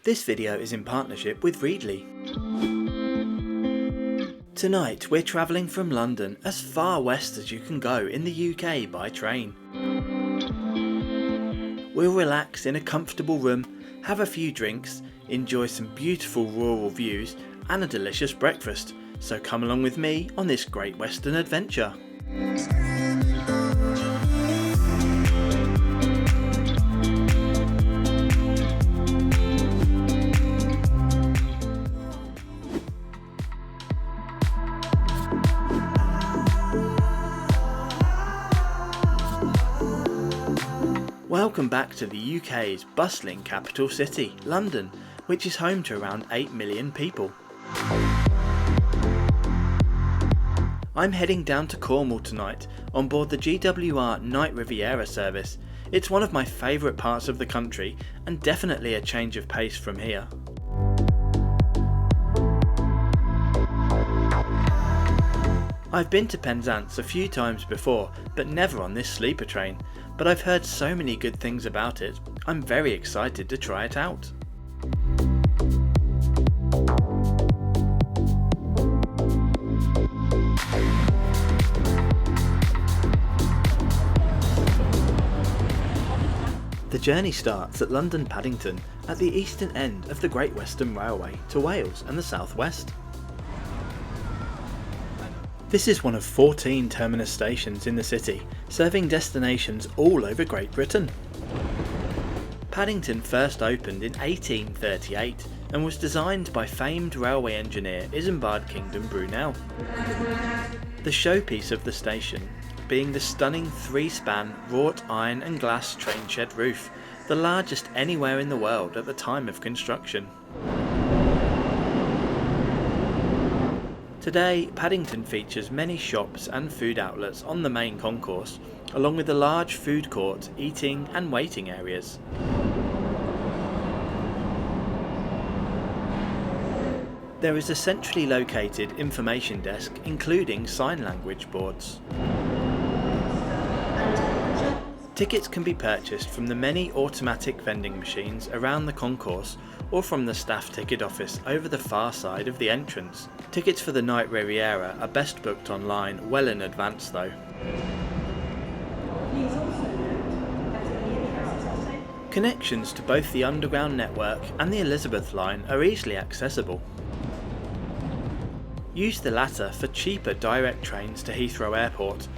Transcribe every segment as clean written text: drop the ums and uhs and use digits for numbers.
This video is in partnership with Readly. Tonight we're travelling from London as far west as you can go in the UK by train. We'll relax in a comfortable room, have a few drinks, enjoy some beautiful rural views and a delicious breakfast, so come along with me on this Great Western adventure. Welcome back to the UK's bustling capital city, London, which is home to around 8 million people. I'm heading down to Cornwall tonight on board the GWR Night Riviera service. It's one of my favourite parts of the country and definitely a change of pace from here. I've been to Penzance a few times before, but never on this sleeper train, but I've heard so many good things about it, I'm very excited to try it out. The journey starts at London Paddington, at the eastern end of the Great Western Railway to Wales and the South West. This is one of 14 terminus stations in the city, serving destinations all over Great Britain. Paddington first opened in 1838 and was designed by famed railway engineer Isambard Kingdom Brunel. The showpiece of the station being the stunning 3-span wrought iron and glass train shed roof, the largest anywhere in the world at the time of construction. Today, Paddington features many shops and food outlets on the main concourse, along with a large food court, eating and waiting areas. There is a centrally located information desk including sign language boards. Tickets can be purchased from the many automatic vending machines around the concourse or from the staff ticket office over the far side of the entrance. Tickets for the Night Riviera are best booked online well in advance though. Connections to both the Underground network and the Elizabeth line are easily accessible. Use the latter for cheaper direct trains to Heathrow Airport,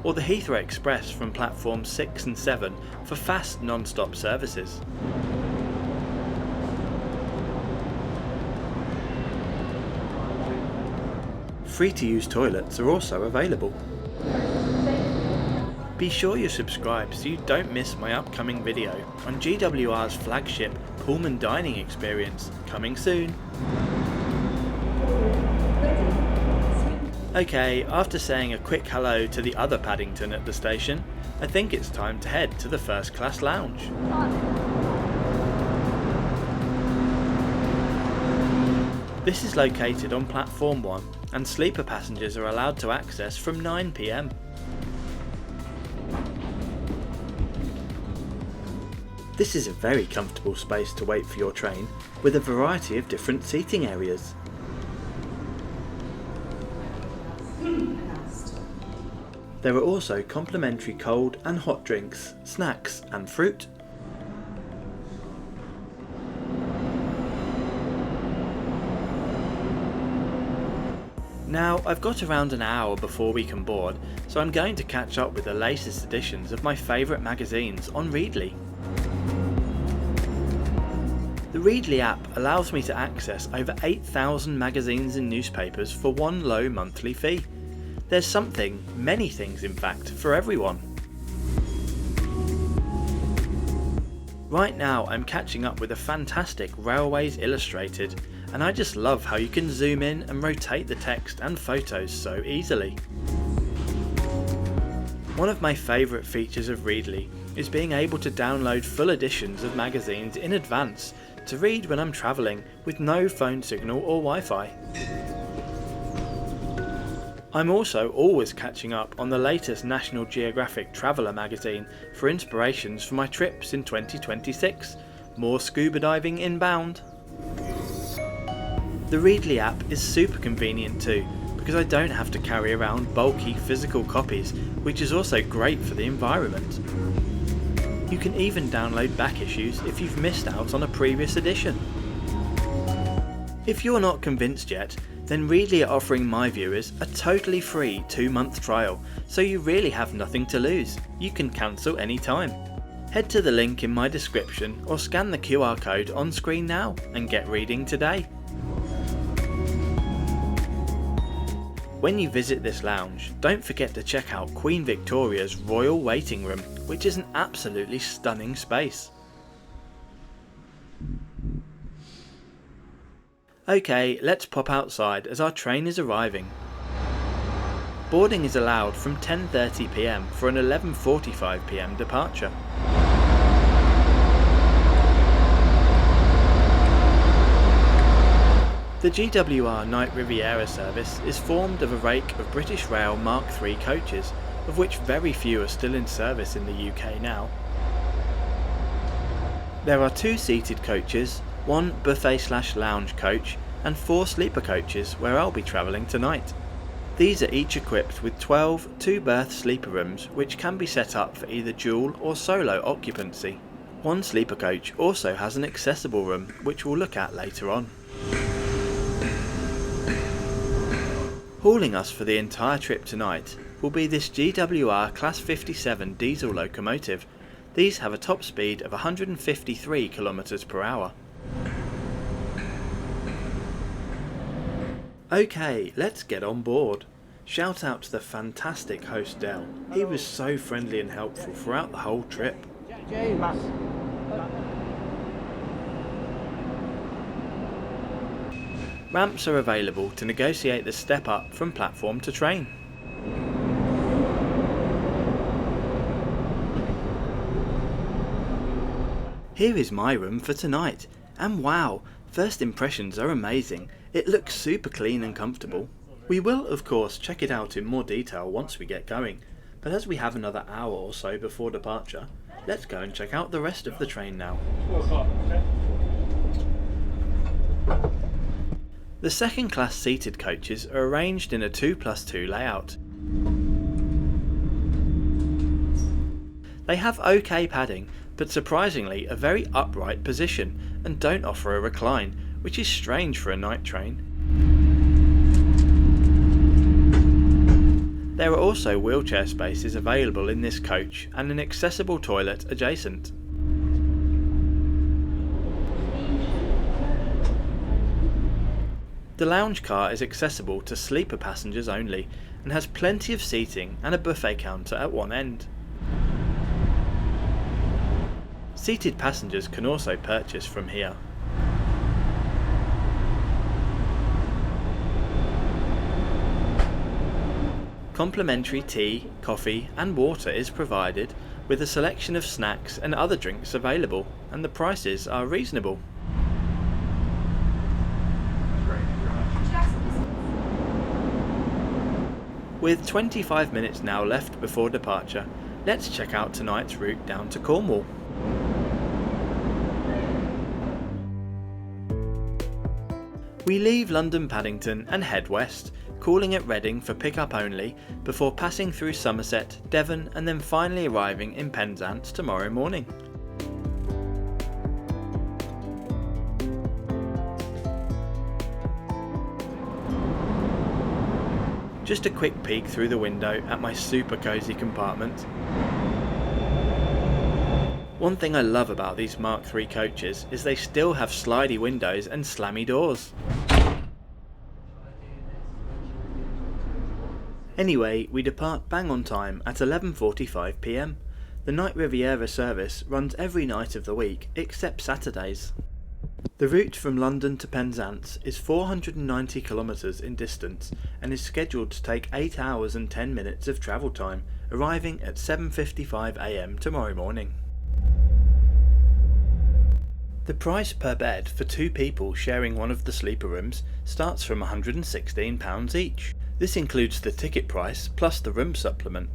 or the Heathrow Express from platforms 6 and 7 for fast non-stop services. Free-to-use toilets are also available. Be sure you're subscribed so you don't miss my upcoming video on GWR's flagship Pullman dining experience, coming soon. Okay, after saying a quick hello to the other Paddington at the station, I think it's time to head to the first class lounge. This is located on platform 1 and sleeper passengers are allowed to access from 9 PM. This is a very comfortable space to wait for your train, with a variety of different seating areas. There are also complimentary cold and hot drinks, snacks and fruit. Now, I've got around an hour before we can board, so I'm going to catch up with the latest editions of my favourite magazines on Readly. The Readly app allows me to access over 8,000 magazines and newspapers for one low monthly fee. There's something, many things in fact, for everyone. Right now I'm catching up with a fantastic Railways Illustrated, and I just love how you can zoom in and rotate the text and photos so easily. One of my favourite features of Readly is being able to download full editions of magazines in advance to read when I'm travelling with no phone signal or Wi-Fi. I'm also always catching up on the latest National Geographic Traveller magazine for inspirations for my trips in 2026. More scuba diving inbound. The Readly app is super convenient too, because I don't have to carry around bulky physical copies, which is also great for the environment. You can even download back issues if you've missed out on a previous edition. If you're not convinced yet, then Readly are offering my viewers a totally free 2-month trial, so you really have nothing to lose. You can cancel anytime. Head to the link in my description or scan the QR code on screen now and get reading today. When you visit this lounge, don't forget to check out Queen Victoria's Royal Waiting Room, which is an absolutely stunning space. Okay, let's pop outside as our train is arriving. Boarding is allowed from 10:30 PM for an 11:45 PM departure. The GWR Night Riviera service is formed of a rake of British Rail Mark III coaches, of which very few are still in service in the UK now. There are 2 seated coaches, 1 buffet/lounge coach and 4 sleeper coaches where I'll be travelling tonight. These are each equipped with 12 2-berth sleeper rooms which can be set up for either dual or solo occupancy. 1 sleeper coach also has an accessible room which we'll look at later on. Hauling us for the entire trip tonight will be this GWR Class 57 diesel locomotive. These have a top speed of 153 km per hour. Okay, let's get on board. Shout out to the fantastic host Del. He was so friendly and helpful throughout the whole trip. Jaynes. Ramps are available to negotiate the step up from platform to train. Here is my room for tonight, and wow, first impressions are amazing. It looks super clean and comfortable. We will of course check it out in more detail once we get going, but as we have another hour or so before departure, let's go and check out the rest of the train now. The second class seated coaches are arranged in a 2+2 layout. They have okay padding, but surprisingly a very upright position and don't offer a recline, which is strange for a night train. There are also wheelchair spaces available in this coach and an accessible toilet adjacent. The lounge car is accessible to sleeper passengers only and has plenty of seating and a buffet counter at one end. Seated passengers can also purchase from here. Complimentary tea, coffee and water is provided, with a selection of snacks and other drinks available, and the prices are reasonable. With 25 minutes now left before departure, let's check out tonight's route down to Cornwall. We leave London Paddington and head west, calling at Reading for pick-up only, before passing through Somerset, Devon and then finally arriving in Penzance tomorrow morning. Just a quick peek through the window at my super cosy compartment. One thing I love about these Mark III coaches is they still have slidey windows and slammy doors. Anyway, we depart bang on time at 11:45 PM. The Night Riviera service runs every night of the week except Saturdays. The route from London to Penzance is 490 kilometres in distance and is scheduled to take 8 hours and 10 minutes of travel time, arriving at 7:55 AM tomorrow morning. The price per bed for 2 people sharing one of the sleeper rooms starts from £116 each. This includes the ticket price plus the room supplement.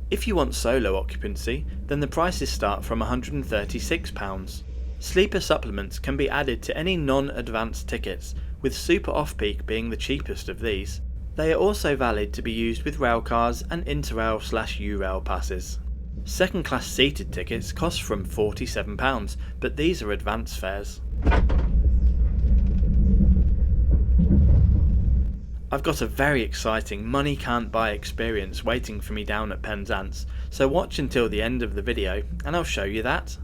If you want solo occupancy, then the prices start from £136. Sleeper supplements can be added to any non-advanced tickets, with Super Off-Peak being the cheapest of these. They are also valid to be used with railcars and Interrail/U-Rail passes. Second class seated tickets cost from £47, but these are advance fares. I've got a very exciting money can't buy experience waiting for me down at Penzance, so watch until the end of the video and I'll show you that.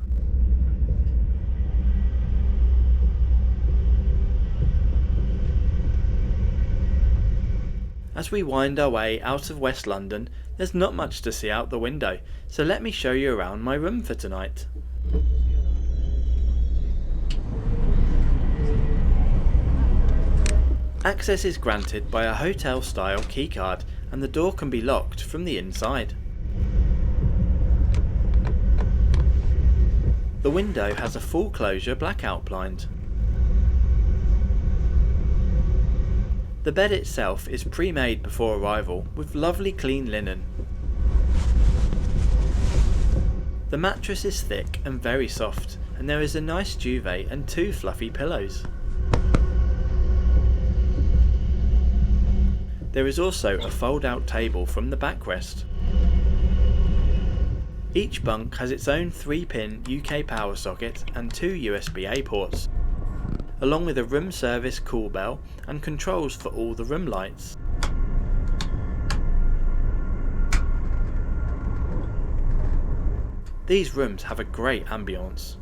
As we wind our way out of West London, there's not much to see out the window, so let me show you around my room for tonight. Access is granted by a hotel-style keycard, and the door can be locked from the inside. The window has a full closure blackout blind. The bed itself is pre-made before arrival with lovely clean linen. The mattress is thick and very soft, and there is a nice duvet and 2 fluffy pillows. There is also a fold-out table from the backrest. Each bunk has its own 3-pin UK power socket and 2 USB-A ports, along with a room service cool bell and controls for all the room lights. These rooms have a great ambience.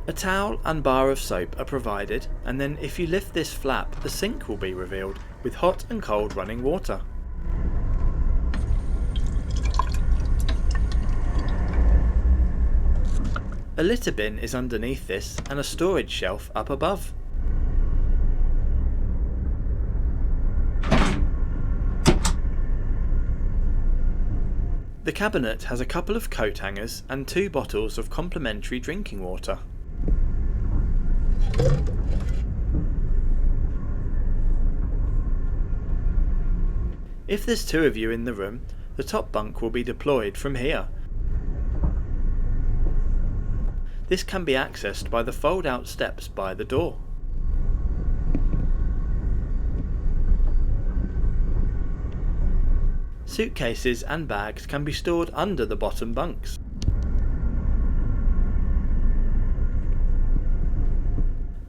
A towel and bar of soap are provided, and then if you lift this flap, the sink will be revealed with hot and cold running water. A litter bin is underneath this and a storage shelf up above. The cabinet has a couple of coat hangers and 2 bottles of complimentary drinking water. If there's 2 of you in the room, the top bunk will be deployed from here. This can be accessed by the fold-out steps by the door. Suitcases and bags can be stored under the bottom bunks.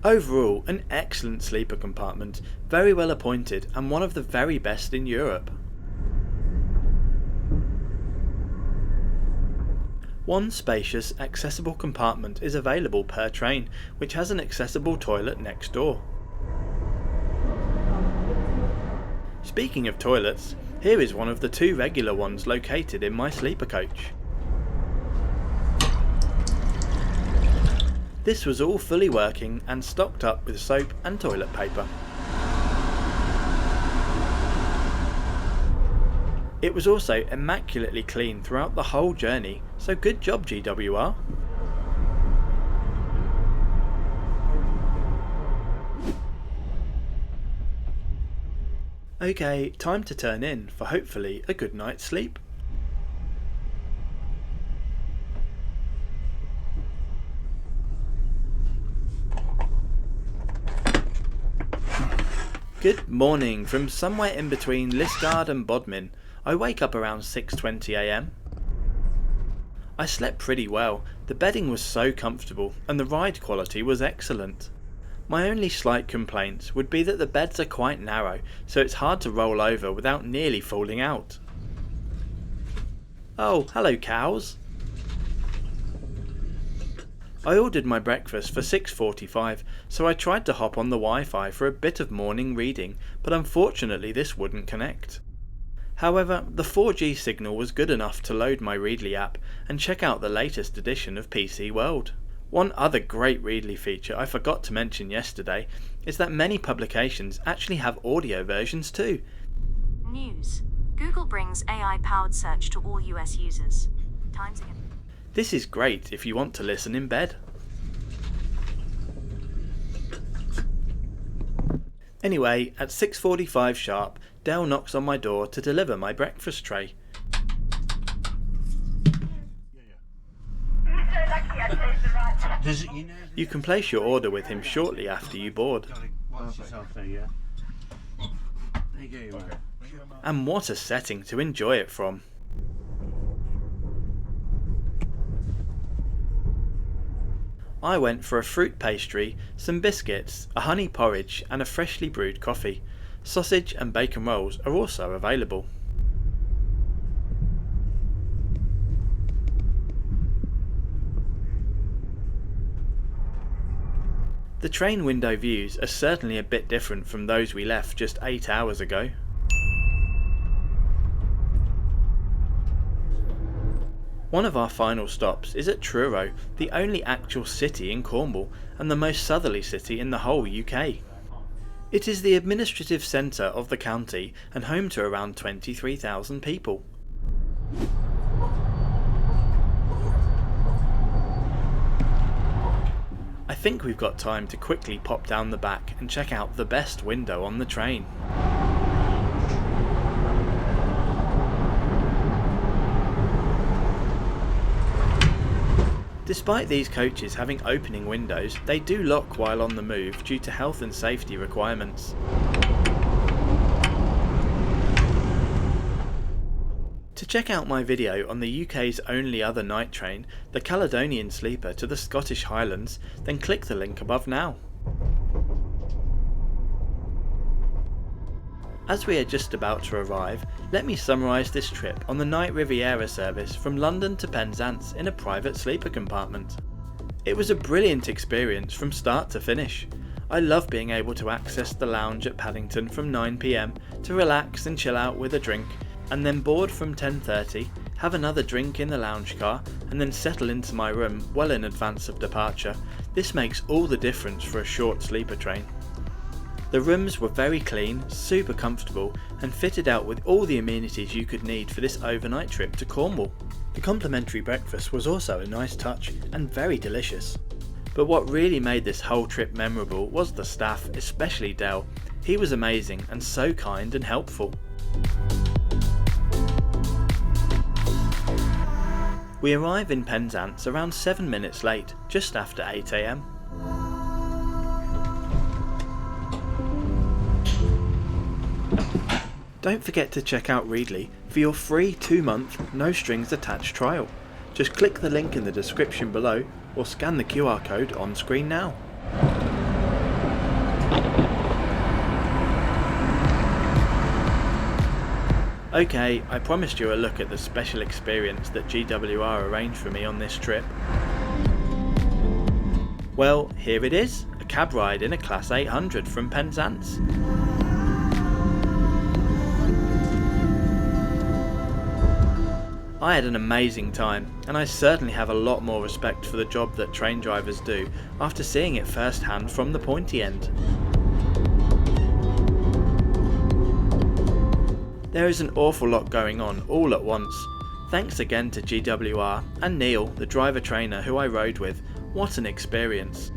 Overall, an excellent sleeper compartment, very well appointed and one of the very best in Europe. One spacious, accessible compartment is available per train, which has an accessible toilet next door. Speaking of toilets, here is one of the 2 regular ones located in my sleeper coach. This was all fully working and stocked up with soap and toilet paper. It was also immaculately clean throughout the whole journey, so good job GWR. Okay, time to turn in for hopefully a good night's sleep. Good morning from somewhere in between Liskeard and Bodmin. I wake up around 6:20 AM. I slept pretty well, the bedding was so comfortable and the ride quality was excellent. My only slight complaint would be that the beds are quite narrow, so it's hard to roll over without nearly falling out. Oh, hello cows! I ordered my breakfast for 6:45, so I tried to hop on the Wi-Fi for a bit of morning reading, but unfortunately this wouldn't connect. However, the 4G signal was good enough to load my Readly app and check out the latest edition of PC World. One other great Readly feature I forgot to mention yesterday is that many publications actually have audio versions too. News. Google brings AI-powered search to all US users. Times again. This is great if you want to listen in bed. Anyway, at 6:45 sharp, Dale knocks on my door to deliver my breakfast tray. You can place your order with him shortly after you board. And what a setting to enjoy it from. I went for a fruit pastry, some biscuits, a honey porridge and a freshly brewed coffee. Sausage and bacon rolls are also available. The train window views are certainly a bit different from those we left just 8 hours ago. One of our final stops is at Truro, the only actual city in Cornwall and the most southerly city in the whole UK. It is the administrative centre of the county and home to around 23,000 people. I think we've got time to quickly pop down the back and check out the best window on the train. Despite these coaches having opening windows, they do lock while on the move due to health and safety requirements. To check out my video on the UK's only other night train, the Caledonian Sleeper to the Scottish Highlands, then click the link above now. As we are just about to arrive, let me summarise this trip on the Night Riviera service from London to Penzance in a private sleeper compartment. It was a brilliant experience from start to finish. I love being able to access the lounge at Paddington from 9 PM to relax and chill out with a drink, and then board from 10:30, have another drink in the lounge car, and then settle into my room well in advance of departure. This makes all the difference for a short sleeper train. The rooms were very clean, super comfortable, and fitted out with all the amenities you could need for this overnight trip to Cornwall. The complimentary breakfast was also a nice touch and very delicious. But what really made this whole trip memorable was the staff, especially Dale. He was amazing and so kind and helpful. We arrive in Penzance around 7 minutes late, just after 8 AM. Don't forget to check out Readly for your free 2-month, no strings attached trial. Just click the link in the description below or scan the QR code on screen now. Okay, I promised you a look at the special experience that GWR arranged for me on this trip. Well, here it is, a cab ride in a Class 800 from Penzance. I had an amazing time, and I certainly have a lot more respect for the job that train drivers do after seeing it firsthand from the pointy end. There is an awful lot going on all at once. Thanks again to GWR and Neil, the driver trainer who I rode with. What an experience.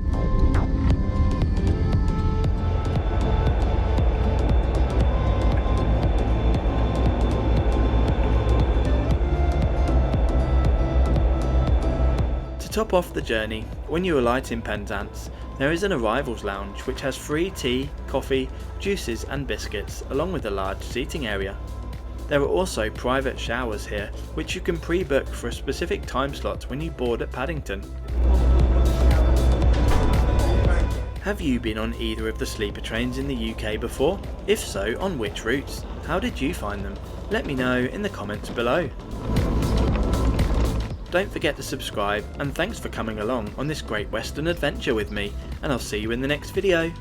To top off the journey, when you alight in Penzance, there is an arrivals lounge which has free tea, coffee, juices and biscuits along with a large seating area. There are also private showers here which you can pre-book for a specific time slot when you board at Paddington. Have you been on either of the sleeper trains in the UK before? If so, on which routes? How did you find them? Let me know in the comments below. Don't forget to subscribe, and thanks for coming along on this Great Western adventure with me, and I'll see you in the next video.